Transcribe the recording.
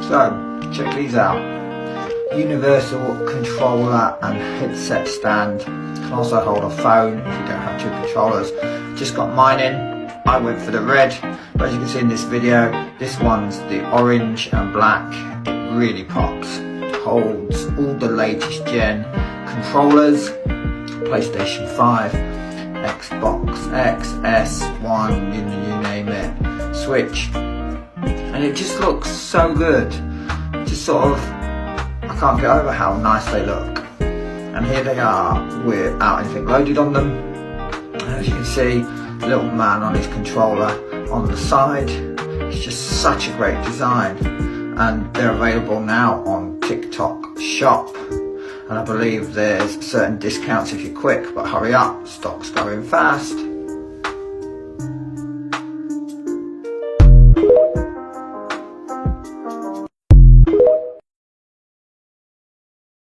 So, check these out. Universal controller and headset stand. Can also hold a phone if you don't have two controllers. Just got mine in. I went for the red, but as you can see in this video, this one's the orange and black. It really pops. Holds all the latest gen controllers, PlayStation 5, Xbox X, S1, you name it, Switch, and it just looks so good. Just sort of, I can't get over how nice they look. And here they are without anything loaded on them. And as you can see, the little man on his controller on the side. It's just such a great design, and they're available now on TikTok Shop. And I believe there's certain discounts if you're quick, but hurry up, stock's going fast.